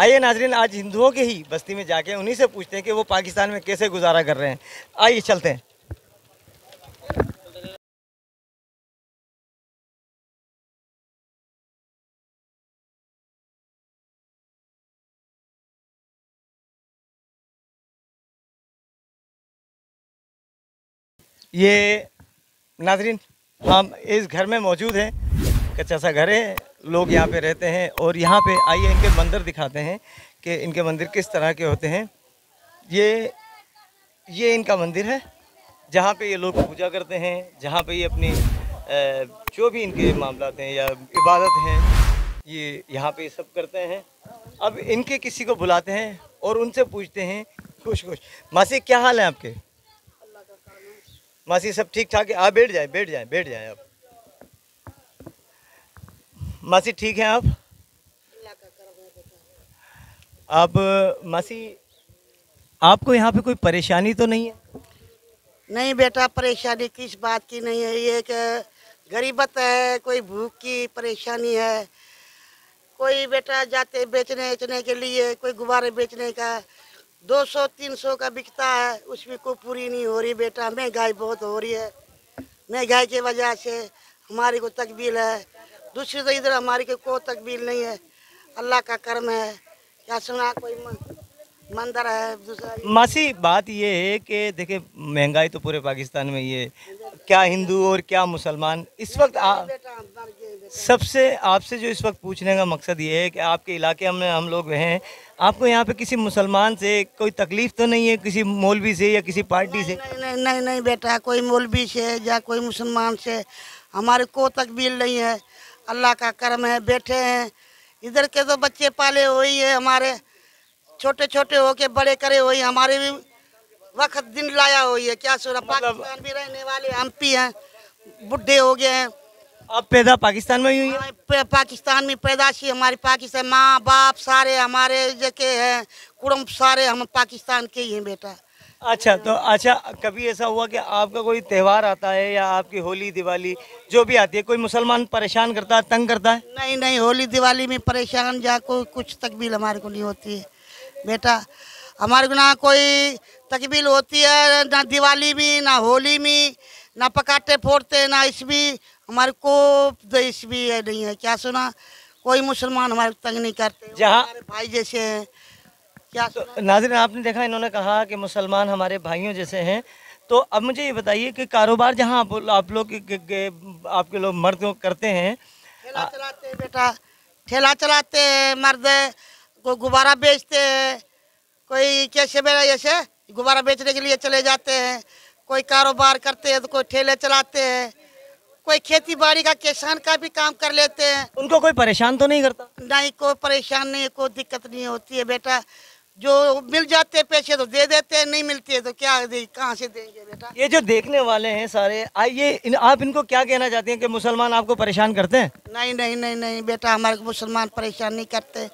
आइए नाजरीन, आज हिंदुओं के ही बस्ती में जाके उन्हीं से पूछते हैं कि वो पाकिस्तान में कैसे गुजारा कर रहे हैं। आइए चलते हैं। ये नाजरीन, हम इस घर में मौजूद हैं। कच्चा सा घर है, लोग यहाँ पे रहते हैं। और यहाँ पे आइए इनके मंदिर दिखाते हैं कि इनके मंदिर किस तरह के होते हैं। ये इनका मंदिर है जहाँ पे ये लोग पूजा करते हैं, जहाँ पे ये अपनी जो भी इनके मामलात हैं या इबादत हैं, ये यहाँ पे सब करते हैं। अब इनके किसी को बुलाते हैं और उनसे पूछते हैं। खुश खुश मासी, क्या हाल है आपके? मासी सब ठीक ठाक है? आप बैठ जाए, बैठ जाए, बैठ जाए। आप मासी ठीक है आप? मासी, आपको यहाँ पे कोई परेशानी तो नहीं है? नहीं बेटा, परेशानी किस बात की नहीं है। ये एक गरीबत है, कोई भूख की परेशानी है। कोई बेटा जाते बेचने के लिए, कोई गुब्बारे बेचने का 200-300 का बिकता है, उसमें कोई पूरी नहीं हो रही बेटा। महंगाई बहुत हो रही है। महंगाई की वजह से हमारी को तकबील है, दूसरी तो इधर हमारी कोई तकबील नहीं है। अल्लाह का कर्म है। क्या सुना, कोई मंदिर है दूसरा। मासी बात ये है कि देखिए, महंगाई तो पूरे पाकिस्तान में ये, क्या हिंदू और क्या मुसलमान इस वक्त सबसे आपसे जो इस वक्त पूछने का मकसद ये है कि आपके इलाके में हम लोग हैं, आपको यहाँ पे किसी मुसलमान से कोई तकलीफ तो नहीं है, किसी मौलवी से या किसी पार्टी से? नहीं नहीं नहीं नहीं बेटा, कोई मौलवी से या कोई मुसलमान से हमारे को तकबील नहीं है। अल्लाह का करम है, बैठे हैं। इधर के तो बच्चे पाले हुई है, हमारे छोटे छोटे होके बड़े करे हुई, हमारे भी वक्त दिन लाया हुई है। क्या सुना, पाकिस्तान भी रहने वाले हम भी हैं, बुढ़े हो गए हैं। आप पैदा पाकिस्तान में ही हुई है? पाकिस्तान में पैदाशी हमारी पाकिस्तान, माँ बाप सारे हमारे जके हैं, कुटुंब सारे हम पाकिस्तान के ही हैं बेटा। अच्छा, तो अच्छा, कभी ऐसा हुआ कि आपका कोई त्यौहार आता है या आपकी होली दिवाली जो भी आती है, कोई मुसलमान परेशान करता है, तंग करता है? नहीं नहीं, होली दिवाली में परेशान या कोई कुछ तकबील हमारे को नहीं होती है बेटा। हमारे को ना कोई तकबील होती है, ना दिवाली में, ना होली में, ना पटाखे फोड़ते, ना इसमें हमारे को इसमें नहीं है। क्या सुना, कोई मुसलमान हमारे तंग नहीं करते, जहाँ हमारे भाई जैसे हैं। क्या तो नाज़रीन, आपने देखा, इन्होंने कहा कि मुसलमान हमारे भाइयों जैसे हैं। तो अब मुझे ये बताइए कि कारोबार जहाँ आप लोग आपके लोग मर्द करते हैं, ठेला चलाते हैं बेटा, ठेला चलाते हैं मर्द। कोई गुब्बारा बेचते हैं, कोई कैसे बेटा जैसे गुब्बारा बेचने के लिए चले जाते हैं। कोई कारोबार करते हैं तो कोई ठेले चलाते हैं, कोई खेती बाड़ी का किसान का भी काम कर लेते हैं। उनको कोई परेशान तो नहीं करता? नहीं, कोई परेशान नहीं है, कोई दिक्कत नहीं होती है बेटा। जो मिल जाते हैं पैसे तो दे देते हैं, नहीं मिलती है तो क्या दे, कहाँ से देंगे बेटा। ये जो देखने वाले हैं सारे, आइए आप इनको क्या कहना चाहते हैं कि मुसलमान आपको परेशान करते हैं? नहीं नहीं नहीं नहीं बेटा, हमारे को मुसलमान परेशान नहीं करते।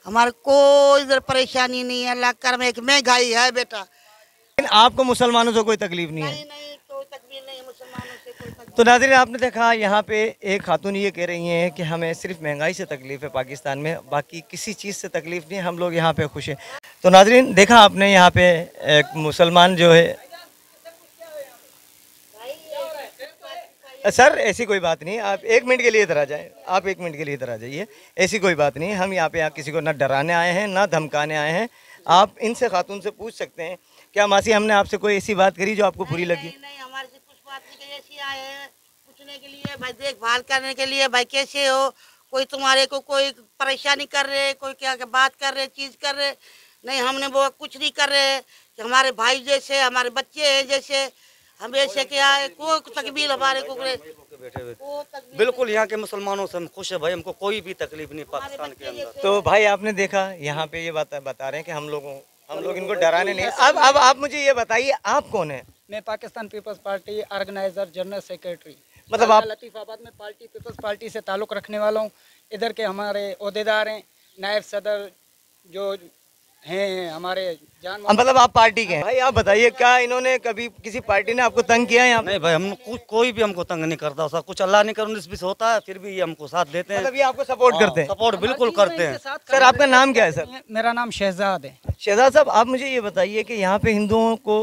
हमारे कोई इधर परेशानी नहीं है। अल्लाह कर्म, एक महंगाई है बेटा। लेकिन आपको मुसलमानों से कोई तकलीफ नहीं है? नहीं नहीं, कोई तकलीफ नहीं है मुसलमानों से, कोई तकलीफ। तो नाज़रीन, आपने देखा यहाँ पे एक खातून ये कह रही हैं कि हमें सिर्फ महंगाई से तकलीफ है पाकिस्तान में, बाकी किसी चीज़ से तकलीफ नहीं, हम लोग यहाँ पे खुश हैं। तो नाज़रीन, देखा आपने यहाँ पे एक मुसलमान जो है, सर ऐसी कोई बात नहीं, आप 1 मिनट के लिए इधर आ जाएं, आप 1 मिनट के लिए इधर आ जाइए। ऐसी कोई बात नहीं, हम यहाँ पे किसी को ना डराने आए हैं ना धमकाने आए हैं। आप इनसे खातून से पूछ सकते हैं, क्या मासी हमने आपसे कोई ऐसी बात करी जो आपको बुरी लगी? नहीं नहीं, हमारे से कुछ बात नहीं कही, ऐसी आए हैं पूछने के लिए भाई, देखभाल करने के लिए भाई, कैसे हो, कोई तुम्हारे को कोई परेशानी कर रहे, कोई क्या बात कर रहे, चीज़ कर रहे। नहीं, हमने वो कुछ नहीं कर रहे, कि हमारे भाई जैसे, हमारे बच्चे हैं जैसे, हम ऐसे क्या है, कोई तकबील हमारे को बिल्कुल। यहाँ के मुसलमानों से हम खुश है भाई, हमको कोई भी तकलीफ नहीं पाकिस्तान के अंदर। तो भाई आपने देखा यहाँ पे ये बता रहे हैं कि हम लोग इनको डराने नहीं। अब आप मुझे ये बताइए, आप कौन है? मैं Pakistan peoples party organiser general secretary, मतलब आप लतीफ़ाबाद में पार्टी पीपल्स पार्टी से ताल्लुक़ रखने वाला हूँ। इधर के हमारे ओहदेदार हैं, नायब सदर जो हैं हमारे जान मतलब आप पार्टी के हैं भाई। आप बताइए, क्या इन्होंने कभी किसी पार्टी ने आपको तंग किया है यहाँ पे? नहीं भाई, हम कोई भी हमको तंग नहीं करता, सब कुछ अल्लाह नहीं करे भी होता है, फिर भी ये हमको साथ देते हैं। मतलब ये आपको सपोर्ट करते हैं? सपोर्ट बिल्कुल करते हैं। सर आपका नाम क्या है सर? मेरा नाम शहजाद है। शहजाद साहब, आप मुझे ये बताइए कि यहाँ पे हिंदुओं को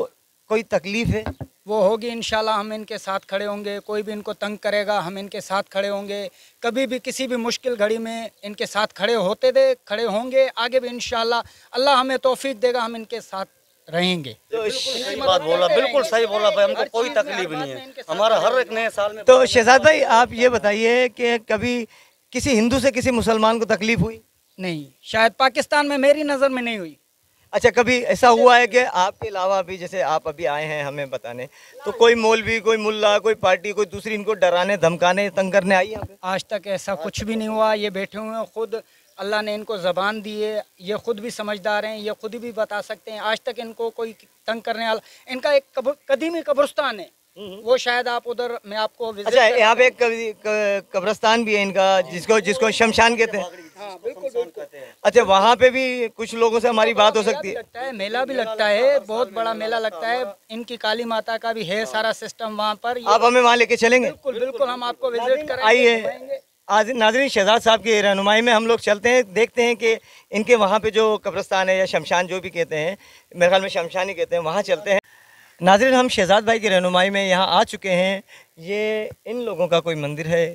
कोई तकलीफ है? वो होगी इंशाल्लाह, हम इनके साथ खड़े होंगे। कोई भी इनको तंग करेगा हम इनके साथ खड़े होंगे। कभी भी किसी भी मुश्किल घड़ी में इनके साथ खड़े होंगे। आगे भी इंशाल्लाह अल्लाह हमें तौफीक देगा, हम इनके साथ रहेंगे। तो सही बात बोला, बिल्कुल सही बोला भाई, हमको कोई तकलीफ नहीं है, हमारा हर एक नए साल में। तो शहजाद भाई आप ये बताइए कि कभी किसी हिंदू से किसी मुसलमान को तकलीफ हुई? नहीं, शायद पाकिस्तान में मेरी नज़र में नहीं हुई। अच्छा, कभी ऐसा हुआ है कि आपके अलावा भी, जैसे आप अभी आए हैं हमें बताने, तो कोई मौलवी, कोई मुल्ला, कोई पार्टी, कोई दूसरी इनको डराने धमकाने तंग करने आई यहाँ पे? आज तक ऐसा कुछ भी नहीं हुआ। ये बैठे हुए हैं, खुद अल्लाह ने इनको ज़बान दी है, ये खुद भी समझदार हैं, ये खुद भी बता सकते हैं। आज तक इनको कोई तंग करने वाला, इनका एक कदीमी कब्रिस्तान है, वो शायद आप उधर, मैं आपको अच्छा, यहाँ पे एक कब्रिस्तान भी है इनका, जिसको शमशान कहते हैं। हाँ, बिल्कुल। अच्छा, वहाँ पे भी कुछ लोगों से हमारी बात हो सकती है? लगता है मेला भी लगता है, बहुत बड़ा मेला लगता है। इनकी काली माता का भी है सारा सिस्टम वहाँ पर। आप हमें वहाँ लेके चलेंगे? बिल्कुल हम आपको विजिट करेंगे। आइए, आज नाज़रीन शहजाद साहब की रहनुमाई में हम लोग चलते हैं, देखते हैं कि इनके वहाँ पे जो कब्रिस्तान है या शमशान जो भी कहते हैं, मेरे ख्याल में शमशान ही कहते हैं, वहाँ चलते हैं। नाज़रीन, हम शहजाद भाई की रहनुमाई में यहाँ आ चुके हैं। ये इन लोगों का कोई मंदिर है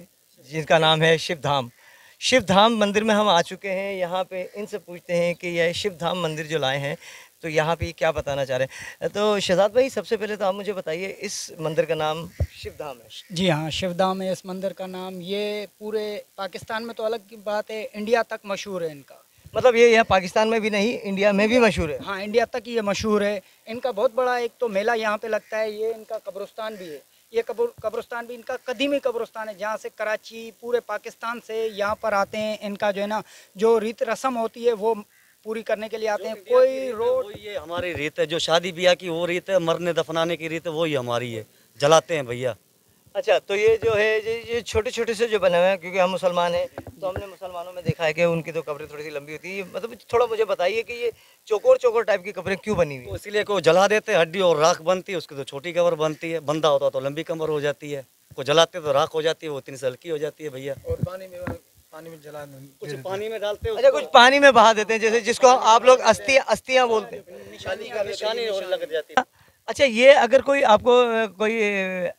जिसका नाम है शिव धाम। शिव धाम मंदिर में हम आ चुके हैं। यहाँ पे इनसे पूछते हैं कि यह शिव धाम मंदिर जो लाए हैं, तो यहाँ पे क्या बताना चाह रहे हैं। तो शहजाद भाई, सबसे पहले तो आप मुझे बताइए, इस मंदिर का नाम शिव धाम है? जी हाँ, शिव धाम है इस मंदिर का नाम। ये पूरे पाकिस्तान में तो अलग की बात है, इंडिया तक मशहूर है इनका। मतलब ये यहाँ पाकिस्तान में भी नहीं, इंडिया में भी मशहूर है? हाँ, इंडिया तक ये मशहूर है। इनका बहुत बड़ा एक तो मेला यहाँ पे लगता है। ये इनका कब्रिस्तान भी है। ये कब्रिस्तान भी इनका कदीमी कब्रिस्तान है, जहाँ से कराची, पूरे पाकिस्तान से यहाँ पर आते हैं। इनका जो है ना, जो रीत रस्म होती है वो पूरी करने के लिए आते हैं। कोई रोड, ये हमारी रीत है, जो शादी ब्याह की वो रीत है, मरने दफनाने की रीत है, वही हमारी है, जलाते हैं भैया। अच्छा, तो ये जो है, ये छोटे छोटे से जो बने हुए हैं, क्योंकि हम मुसलमान हैं, तो हमने मुसलमानों में देखा है कि उनकी तो कब्रें थोड़ी सी लंबी होती है। मतलब थोड़ा मुझे बताइए कि ये चौकोर चौकोर टाइप की कब्रें क्यों बनी हुई तो इसीलिए को जला देते हैं, हड्डी और राख बनती है, उसकी तो छोटी कब्र बनती है, बंदा होता तो लंबी कब्र हो जाती है, को जलाते तो राख हो जाती है, वो इतनी सी हल्की हो जाती है भैया। और पानी में जला कुछ पानी में डालते हैं। अच्छा, कुछ पानी में बहा देते हैं, जैसे जिसको आप लोग अस्थियाँ बोलते हैं। निशानी लग जाती है। अच्छा, ये अगर कोई आपको कोई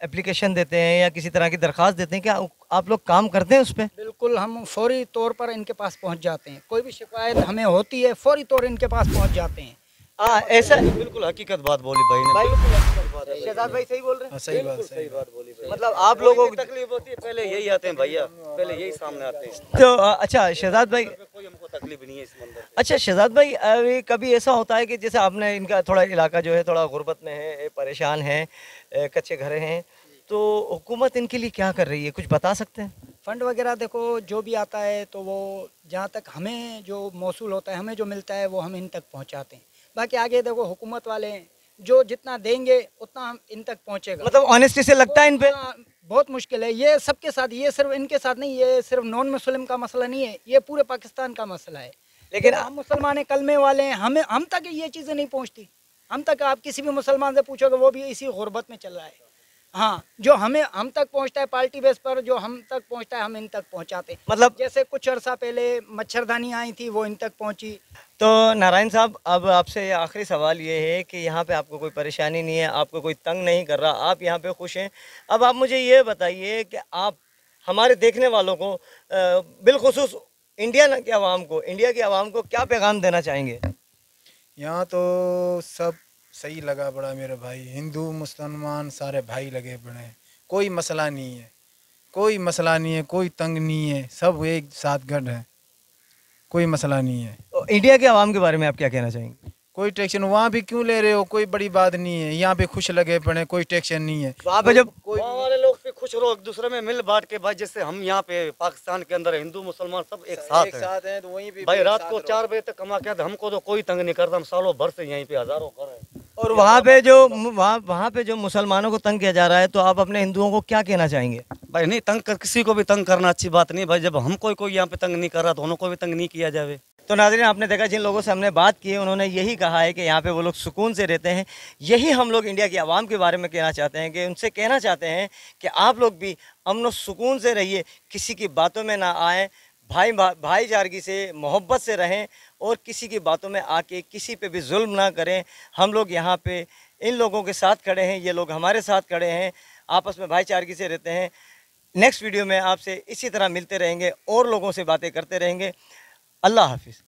एप्लीकेशन देते हैं या किसी तरह की दरख्वास्त देते हैं, क्या आप लोग काम करते हैं उस पर? बिल्कुल, हम फौरी तौर पर इनके पास पहुँच जाते हैं। कोई भी शिकायत हमें होती है, फौरी तौर इनके पास पहुँच जाते हैं। हाँ, ऐसा बिल्कुल हकीकत बात बोली भाई ने। शहजाद भाई सही बोल रहे हैं? सही बात बोली भाई। मतलब आप लोगों को तकलीफ होती है, पहले यही आते हैं भैया, पहले यही सामने आते हैं। तो अच्छा शहजाद भाई, कोई हमको तकलीफ नहीं है इस मंदिर से। अच्छा शहजाद भाई, कभी ऐसा होता है कि जैसे आपने, इनका थोड़ा इलाका जो है थोड़ा गुर्बत में है, परेशान है, कच्चे घर हैं, तो हुकूमत इनके लिए क्या कर रही है, कुछ बता सकते हैं? फंड वगैरह देखो जो भी आता है, तो वो जहाँ तक हमें जो मौसूल होता है, हमें जो मिलता है, वो हम इन तक पहुँचाते हैं। बाकी आगे देखो हुकूमत वाले हैं, जो जितना देंगे उतना हम इन तक पहुँचेगा। मतलब ऑनेस्टी से लगता है इन पे? बहुत मुश्किल है ये सबके साथ, ये सिर्फ इनके साथ नहीं, ये सिर्फ नॉन मुस्लिम का मसला नहीं है, ये पूरे पाकिस्तान का मसला है। लेकिन हम मुसलमान हैं, कलमे वाले हैं, हम तक ये चीज़ें नहीं पहुँचती। हम तक आप किसी भी मुसलमान से पूछोगे, वो भी इसी गुर्बत में चल रहा है। हाँ, जो हम तक पहुँचता है पार्टी बेस पर, जो हम तक पहुँचता है हम इन तक पहुँचाते हैं। मतलब जैसे कुछ अर्सा पहले मच्छरदानी आई थी, वो इन तक पहुँची। तो नारायण साहब, अब आपसे आखिरी सवाल ये है कि यहाँ पे आपको कोई परेशानी नहीं है, आपको कोई तंग नहीं कर रहा, आप यहाँ पे खुश हैं। अब आप मुझे ये बताइए कि आप हमारे देखने वालों को, बिलखुसूस इंडिया की आवाम को क्या पैगाम देना चाहेंगे? यहाँ तो सब सही लगा बड़ा मेरे भाई, हिंदू मुसलमान सारे भाई लगे पड़े हैं, कोई मसला नहीं है, कोई तंग नहीं है, सब एक साथ गढ़ है, कोई मसला नहीं है। तो इंडिया के आवाम के बारे में आप क्या कहना चाहेंगे? कोई टेंशन वहाँ भी क्यों ले रहे हो, कोई बड़ी बात नहीं है, यहाँ पे खुश लगे पड़े, कोई टेंशन नहीं है। वहाँ पे जब वहाँ वाले लोग भी खुश रहो, एक दूसरे में मिल बांट के भाई, जैसे हम यहाँ पे पाकिस्तान के अंदर हिंदू मुसलमान सब एक साथ हैं, तो वहीं पे भाई रात को 4 बजे तक कमा के हमको तो कोई तंग नहीं करता, हम सालों भर से यहीं पे हजारों घर है। और वहाँ पे जो मुसलमानों को तंग किया जा रहा है, तो आप अपने हिंदुओं को क्या कहना चाहेंगे? भाई नहीं, किसी को भी तंग करना अच्छी बात नहीं भाई, जब हमको कोई यहाँ पे तंग नहीं कर रहा तो उनको भी तंग नहीं किया जावे। तो नाज़रीन, आपने देखा जिन लोगों से हमने बात की है उन्होंने यही कहा है कि यहाँ पे वो लोग सुकून से रहते हैं। यही हम लोग इंडिया की आवाम के बारे में कहना चाहते हैं कि उनसे कहना चाहते हैं कि आप लोग भी अमन व सुकून से रहिए, किसी की बातों में ना आएँ, भाईचारगी से मोहब्बत से रहें और किसी की बातों में आके किसी पे भी जुल्म ना करें। हम लोग यहाँ पे इन लोगों के साथ खड़े हैं, ये लोग हमारे साथ खड़े हैं, आपस में भाईचारगी से रहते हैं। नेक्स्ट वीडियो में आपसे इसी तरह मिलते रहेंगे और लोगों से बातें करते रहेंगे। अल्लाह हाफिज़।